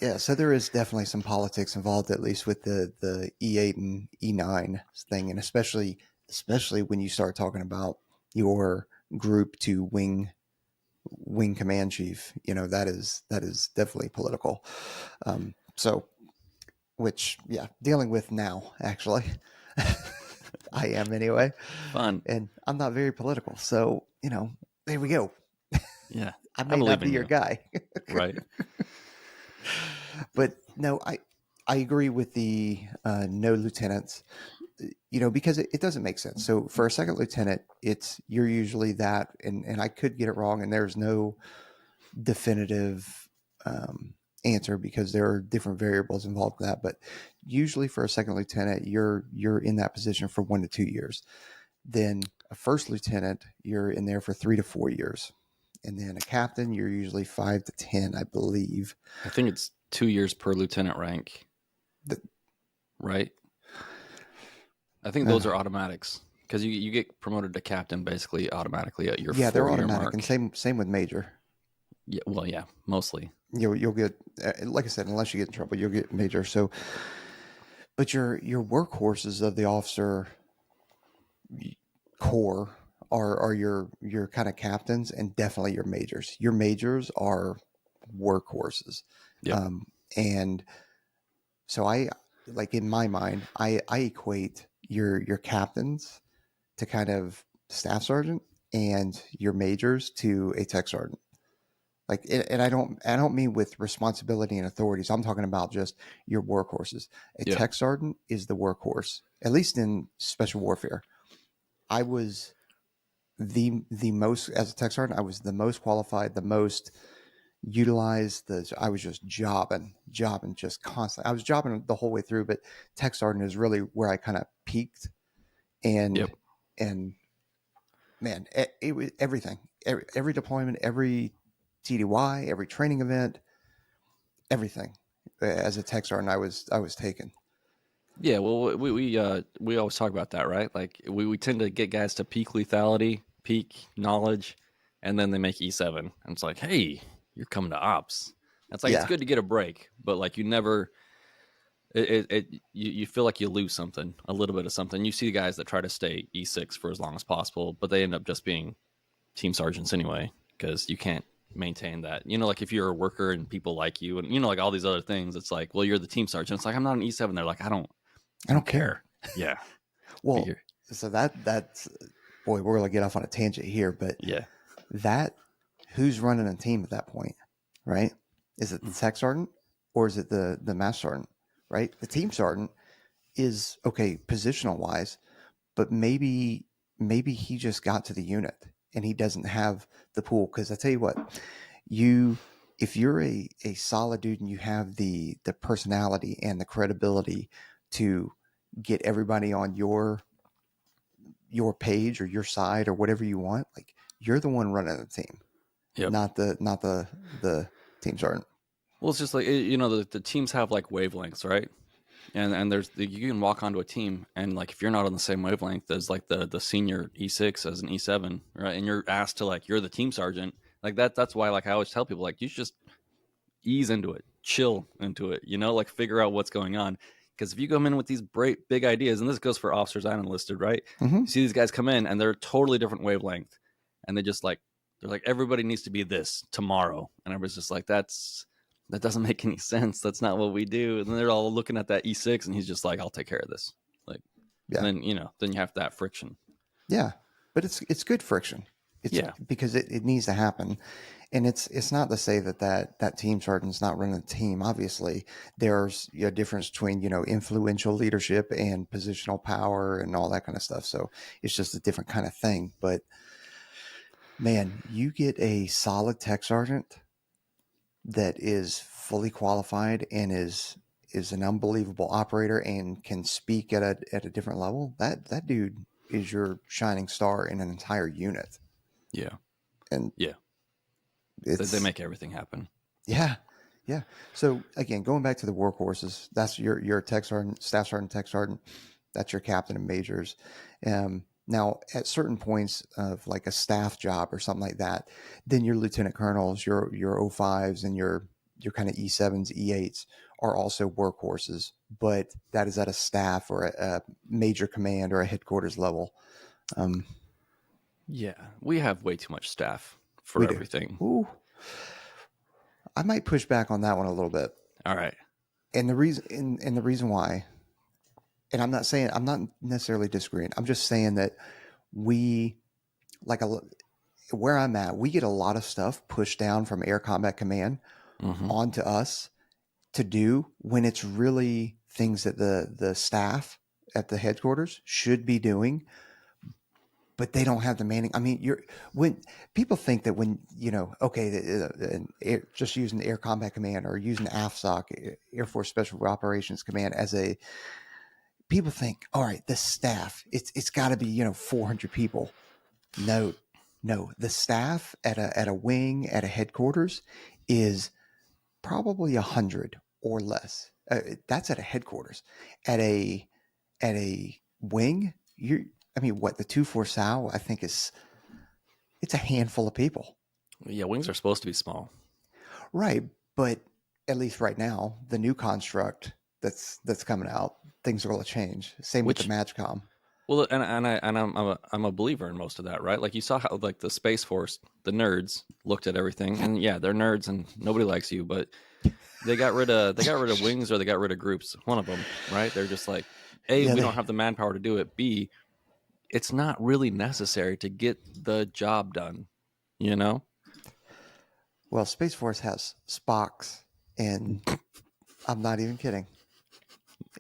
Yeah, so there is definitely some politics involved, at least with the E8 and E9 thing, and especially when you start talking about your group to wing command chief. That is definitely political. So, which yeah, dealing with now actually, I am anyway, Fun. and I'm not very political. So there we go. Yeah. I I may not believe be in your you. guy. Right. But no, I agree with the no lieutenants. Because it doesn't make sense. So for a second lieutenant, you're usually that, and I could get it wrong, and there's no definitive answer because there are different variables involved in that. But usually for a second lieutenant, you're in that position for 1 to 2 years. Then a first lieutenant, you're in there for 3 to 4 years. And then a captain, you're usually 5 to 10, I believe. I think it's 2 years per lieutenant rank, The, right? I think those are automatics because you get promoted to captain basically automatically at your yeah, they're 4 year automatic, and mark. same with major. Yeah, well, yeah, mostly. You'll get, like I said, unless you get in trouble, you'll get major. So, but your workhorses of the officer corps are your kind of captains, and definitely your majors. Your majors are workhorses. Yep. And so I, like, in my mind, I equate your captains to kind of staff sergeant, and your majors to a tech sergeant. Like, and I don't mean with responsibility and authorities. I'm talking about just your workhorses. A Yep. tech sergeant is the workhorse, at least in special warfare. I was the most, as a tech sergeant. I was the most qualified, the most utilized. I was just jobbing, just constantly. I was jobbing the whole way through, but tech sergeant is really where I kind of peaked. Yep. And man, it was everything. Every deployment, every TDY, every training event, everything. As a tech sergeant, I was taken. Yeah. Well, we always talk about that, right? Like we tend to get guys to peak lethality, peak knowledge, and then they make E7, and it's like, hey, you're coming to ops. That's like it's Yeah, good to get a break, but like you never you feel like you lose something, a little bit of something. You see guys that try to stay E6 for as long as possible, but they end up just being team sergeants anyway because you can't maintain that. Like if you're a worker and people like you and like all these other things, it's like, well, you're the team sergeant. It's like I'm not an E7. They're like, I don't I don't care. care. Yeah. But Well, you're so that's boy, we're gonna get off on a tangent here, but yeah. that who's running a team at that point, right? Is it the tech sergeant or is it the master sergeant? Right? The team sergeant is okay positional wise, but maybe he just got to the unit and he doesn't have the pool. Because I tell you what, you if you're a solid dude and you have the personality and the credibility to get everybody on your page or your side or whatever you want, like, you're the one running the team, Yep. not the team sergeant. Well, it's just like the teams have like wavelengths, right? And you can walk onto a team and like if you're not on the same wavelength as like the senior E6 as an E7, right? And you're asked to like you're the team sergeant, like that's why like I always tell people like you should just ease into it, chill into it, like figure out what's going on. Because if you come in with these great big ideas, and this goes for officers and enlisted, right? Mm-hmm. You see these guys come in and they're totally different wavelength, and they're like everybody needs to be this tomorrow, and everybody's just like that doesn't make any sense. That's not what we do. And then they're all looking at that E6, and he's just like, I'll take care of this. Like, and Yeah, then then you have that friction. yeah, but it's good friction. It's Yeah, because it needs to happen, and it's not to say that team sergeant's not running the team. Obviously, there's a difference between influential leadership and positional power and all that kind of stuff. So it's just a different kind of thing. But man, you get a solid tech sergeant that is fully qualified and is an unbelievable operator and can speak at a different level. That dude is your shining star in an entire unit. yeah, And yeah. They it's make everything happen. yeah, yeah. So again, going back to the workhorses, that's your tech sergeant, staff sergeant, tech sergeant. That's your captain and majors. Now, at certain points of like a staff job or something like that, then your lieutenant colonels, your O5s, and your kind of E7s, E8s are also workhorses, but that is at a staff or a major command or a headquarters level. Yeah, we have way too much staff for We do. everything. Ooh, I might push back on that one a little bit. All right. And the reason why, and I'm not necessarily disagreeing. I'm just saying that we like a where I'm at, we get a lot of stuff pushed down from Air Combat Command Mm-hmm. onto us to do when it's really things that the staff at the headquarters should be doing, but they don't have the manning. I mean, when people think that when just using the Air Combat Command or using AFSOC, Air Force Special Operations Command as a people think, all right, the staff, it's got to be 400 people. No, the staff at a wing at a headquarters is probably 100 or less. That's at a headquarters. At a wing, I mean, what the 2-4 SAL, I think it's a handful of people. Yeah, wings are supposed to be small. Right, but at least right now, the new construct that's coming out, things are going to change. Same with the MAGCOM. Well, I'm a believer in most of that, right? Like you saw how like the Space Force, the nerds looked at everything, and yeah, they're nerds and nobody likes you, but they got rid of wings or they got rid of groups. One of them, right? They're just like, A, Yeah, we don't have the manpower to do it. B, it's not really necessary to get the job done, you know? well, Space Force has Spocks, and I'm not even kidding.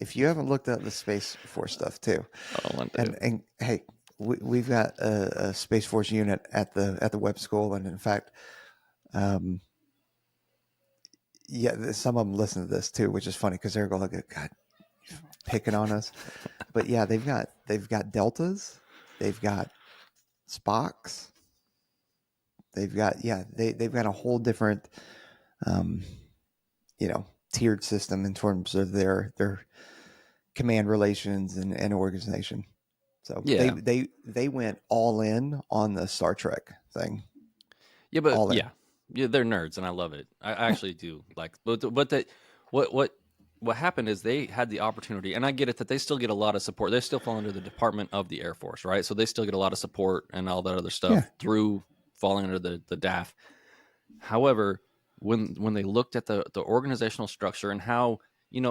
If you haven't looked at the Space Force stuff too, Oh, and hey, we've got a Space Force unit at the web school, and in fact, yeah, some of them listen to this too, which is funny because they're going, God, picking on us. But yeah, they've got deltas, they've got Spocks, they've got they've got a whole different um, tiered system in terms of their command relations and organization. So yeah. they went all in on the Star Trek thing. Yeah, but All in. yeah, they're nerds, and I love it. I actually do like, but that what happened is they had the opportunity, and I get it that they still get a lot of support. They still fall under the Department of the Air Force, right? So they still get a lot of support and all that other Yeah. stuff through falling under the DAF. However, when they looked at the organizational structure and how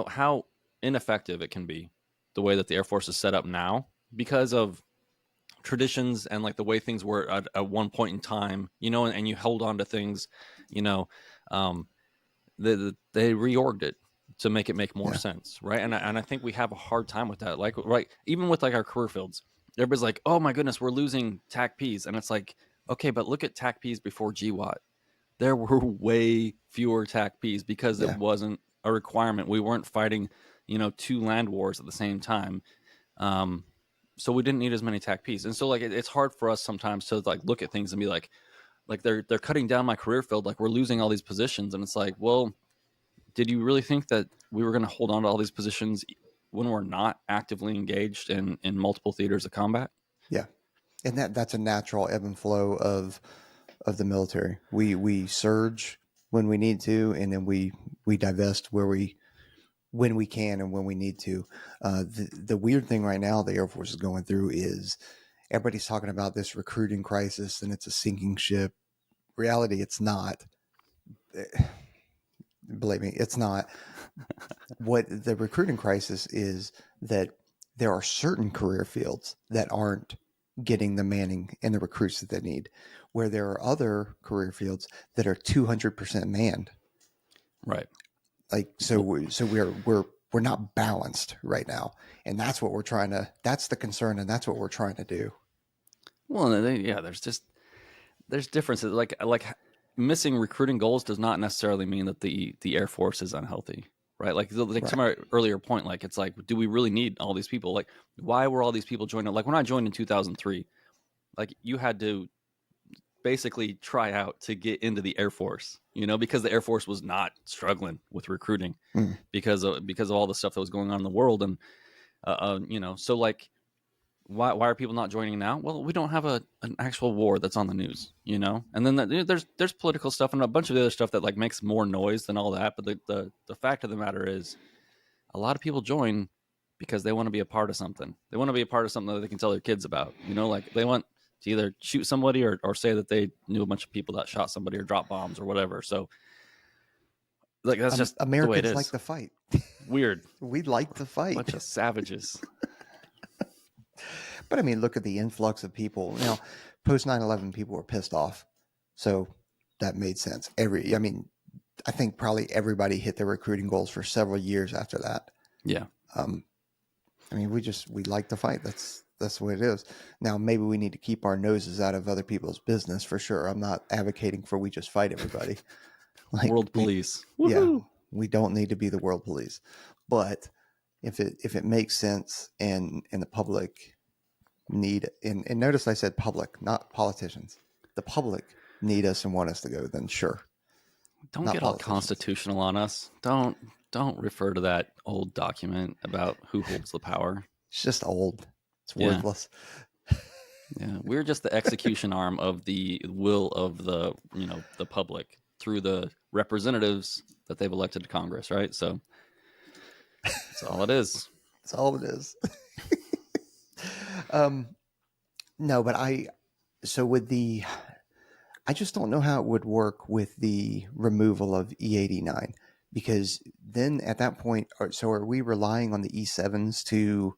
how ineffective it can be, the way that the Air Force is set up now because of traditions and like the way things were at one point in time, and you hold on to things, you know, um, they reorged it to make it make more Yeah. sense, right? And I think we have a hard time with that. Like, right, even with like our career fields, everybody's like, "Oh my goodness, we're losing TAC-Ps," and it's like, okay, but look at TAC-Ps before GWAT. There were way fewer TAC-Ps because it Yeah. wasn't a requirement. We weren't fighting, two land wars at the same time. Um, so we didn't need as many TAC-Ps, and so like it's hard for us sometimes to like look at things and be like they're cutting down my career field, like we're losing all these positions, and it's like, well, did you really think that we were going to hold on to all these positions when we're not actively engaged in multiple theaters of combat? Yeah. And that's a natural ebb and flow of the military. We surge when we need to, and then we divest when we can and when we need to. The weird thing right now the Air Force is going through is everybody's talking about this recruiting crisis and it's a sinking ship. Reality, it's not. Believe me, it's not. What the recruiting crisis is that there are certain career fields that aren't getting the manning and the recruits that they need, where there are other career fields that are 200% manned. Right. Like we're not balanced right now, and that's what we're trying to. That's the concern, and that's what we're trying to do. Well, there's differences. Like missing recruiting goals does not necessarily mean that the Air Force is unhealthy, right? Like Right. to my earlier point, like it's like, do we really need all these people? Like, why were all these people joining? Like when I joined in 2003, like you had to basically try out to get into the Air Force, because the Air Force was not struggling with recruiting because of all the stuff that was going on in the world, and so like why are people not joining now? Well, we don't have an actual war that's on the news, you know. And then there's political stuff and a bunch of other stuff that like makes more noise than all that. But the fact of the matter is, a lot of people join because they want to be a part of something. They want to be a part of something that they can tell their kids about. You know, like they want to either shoot somebody or say that they knew a bunch of people that shot somebody or dropped bombs or whatever. So like that's just the way it Americans like is. to fight. Weird. We like to fight. Bunch of savages. But I mean, look at the influx of people. Now, post 9/11, people were pissed off. So that made sense. I mean, I think probably everybody hit their recruiting goals for several years after that. Yeah. I mean, we like to fight. That's the way it is. Now, maybe we need to keep our noses out of other people's business for sure. I'm not advocating for we just fight everybody. Like World police. Yeah, Woohoo! we don't need to be the world police. But if it makes sense and the public need, and notice I said public, not politicians. The public need us and want us to go, then sure. Don't Not get all politicians. constitutional on us. Don't refer to that old document about who holds the power. It's just old. It's Yeah. worthless. Yeah, we're just the execution arm of the will of the the public through the representatives that they've elected to Congress, right? So that's all it is. That's all it is. No, but I just don't know how it would work with the removal of E89 because then at that point, are we relying on the E7s to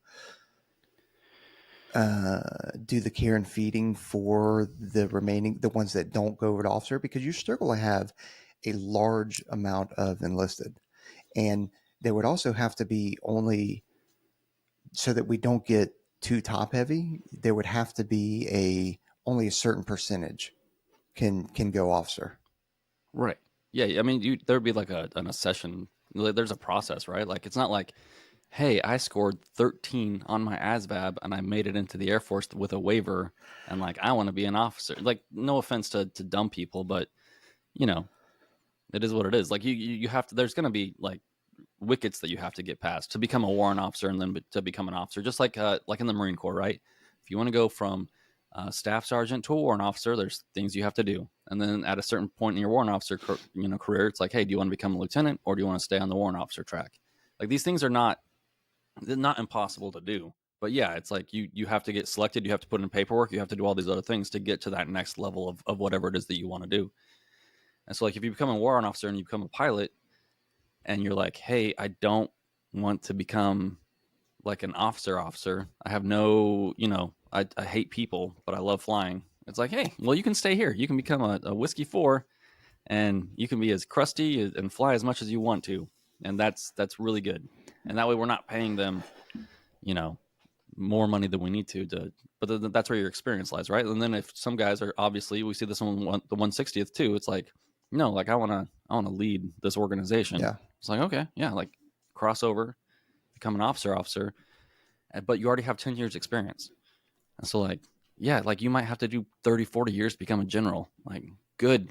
do the care and feeding for the ones that don't go over to officer? Because you're still going to have a large amount of enlisted, and there would also have to be only so that we don't get too top heavy. There would have to be only a certain percentage can go officer. Right. Yeah. I mean, there'd be like an accession. There's a process, right? Like it's not like, hey, I scored 13 on my ASVAB and I made it into the Air Force with a waiver, and like I want to be an officer. Like, no offense to dumb people, but you know, it is what it is. Like you have to. There's going to be like wickets that you have to get past to become a warrant officer and then to become an officer. Just like in the Marine Corps, right? If you want to go from staff sergeant to a warrant officer, there's things you have to do. And then at a certain point in your warrant officer career, it's like, hey, do you want to become a lieutenant or do you want to stay on the warrant officer track? Like these things are not impossible to do. But yeah, it's like you have to get selected, you have to put in paperwork, you have to do all these other things to get to that next level of whatever it is that you want to do. And so like if you become a warrant officer and you become a pilot and you're like, hey, I don't want to become like an officer. I have no, I hate people, but I love flying. It's like, hey, well, you can stay here. You can become a Whiskey 4 and you can be as crusty and fly as much as you want to. And that's really good. And that way we're not paying them, more money than we need to but that's where your experience lies, right? And then if some guys are, obviously we see this on the 160th too, it's like, no, like I want to lead this organization. Yeah. It's like, okay, yeah, like crossover, become an officer, but you already have 10 years experience. And so like, yeah, like you might have to do 30, 40 years to become a general. Like good.